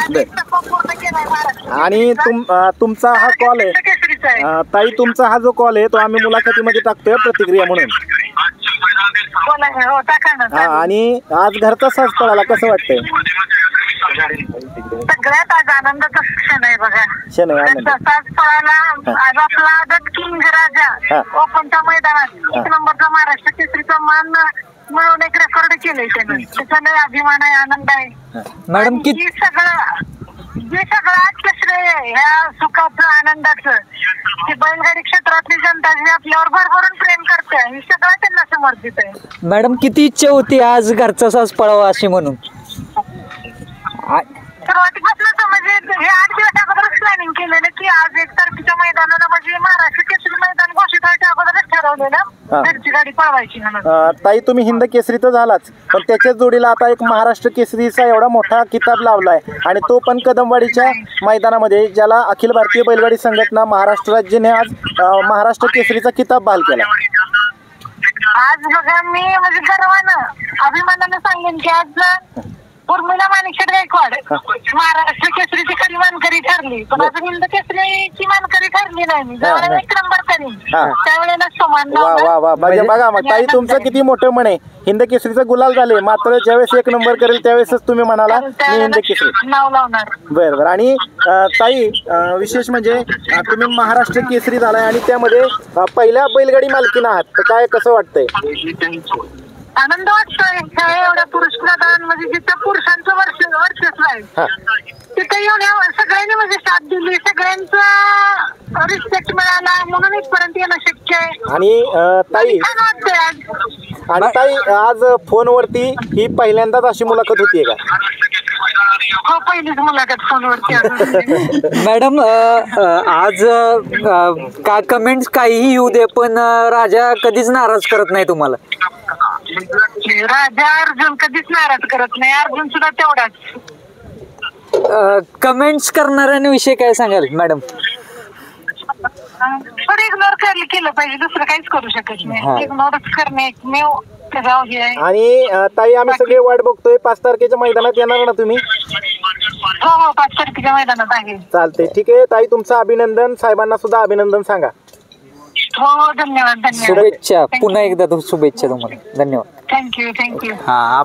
पूर्ण केलाय महाराष्ट्र. आणि तुमचा हा कॉल आहे ताई, तुमचा हा जो कॉल आहे तो आम्ही मुलाखतीमध्ये टाकतोय प्रतिक्रिया म्हणून. हा, आणि आज घरचा साज पळाला, कसं वाटतंय? सगळ्यात आज आनंदाचा क्षण आहे बघा. क्षण आहे आनंद. साज पळाला आज आपला द किंग राजा ओपनच्या मैदानात 1 नंबरचा महाराष्ट्र केसरीचा मान मिळवून एक रेकॉर्ड केलंय त्यानं. त्याचा लय अभिमान आहे, आनंद आहे मॅडम. जे सगळं आज श्रेय आहे ह्या सुखाचं आनंदाचं की बैलगाडी क्षेत्रातली जनता जी आपल्यावर भरभरून प्रेम करते, हे सगळं त्यांना समर्पित आहे. मॅडम, किती इच्छा होती आज घरचा साज पळावा अशी म्हणून? सुरुवातीपासूनच म्हणजे हे 8 दिवस अगोदरच प्लॅनिंग केलेलं की आज 1 तारखेच्या मैदानाला म्हणजे महाराष्ट्र केसरी मैदान घोषित व्हायच्या अगोदरच ठरवलेलं घरची गाडी पळवायची म्हणून. ताई, तुम्ही हिंद केसरी तर झालाच, पण त्याच्याच जोडीला आता एक महाराष्ट्र केसरीचा एवढा मोठा किताब लावलाय, आणि तो पण कदमवाडीच्या मैदानामध्ये, ज्याला अखिल भारतीय बैलगाडी संघटना महाराष्ट्र राज्याने आज महाराष्ट्र केसरीचा किताब बहाल केला. आज बघा मी म्हणजे गर्वानं अभिमानानं सांगेन की आज उर्मिला माणिकशेठ गायकवाड महाराष्ट्र केसरीची खरी मानकरी ठरली, पण अजून हिंद केसरीची मानकरी ठरली नाही. मी ज्यावेळेला 1 नंबर करीन त्यावेळेला समान. वा वा, बघा मग ताई, तुमचं किती मोठं म्हण आहे. हिंद केसरीचा गुलाल झाले, मात्र ज्यावेळेस 1 नंबर करेल त्यावेळेसच तुम्ही म्हणाला मी हिंद केसरी नाव लावणार. बरं. आणि ताई, विशेष म्हणजे तुम्ही महाराष्ट्र केसरी झालाय आणि त्यामध्ये पहिल्या बैलगाडी मालकीण आहात, तर काय कसं वाटतंय? आनंद वाटतोय. एवढ्या पुरुष प्रधान म्हणजे जिथं पुरुषांचं वर्चस्व आहे तिथे येऊन सगळ्यांनी म्हणजे साथ दिली, सगळ्यांचा रिस्पेक्ट मिळाला म्हणून इथपर्यंत येणं शक्य आहे. आणि ताई, आज फोनवरती ही पहिल्यांदाच अशी मुलाखत होतीये का? हो, पहिलीच मुलाखत फोनवरती. मॅडम, आज का कमेंट्स काहीही येऊ दे, पण राजा कधीच नाराज करत नाही तुम्हाला? राजा अर्जुन कधीच नाराज करत नाही, अर्जुन सुद्धा तेवढाच. कमेंट्स करणाऱ्यांविषयी काय सांगाल मॅडम? पण इग्नोर केलं पाहिजे, दुसरं काहीच करू शकत नाही. इग्नोरच करणे एकमेव हे आहे. आणि ताई, आम्ही सगळे वाट बघतोय 5 तारखेच्या मैदानात येणार ना तुम्ही? हो, 5 तारखेच्या मैदानात आहे. चालते, ठीक आहे ताई, तुमचं अभिनंदन. साहेबांना सुद्धा अभिनंदन सांगा. हो, धन्यवाद. शुभेच्छा पुन्हा एकदा, शुभेच्छा तुम्हाला. धन्यवाद. थँक्यू. हा.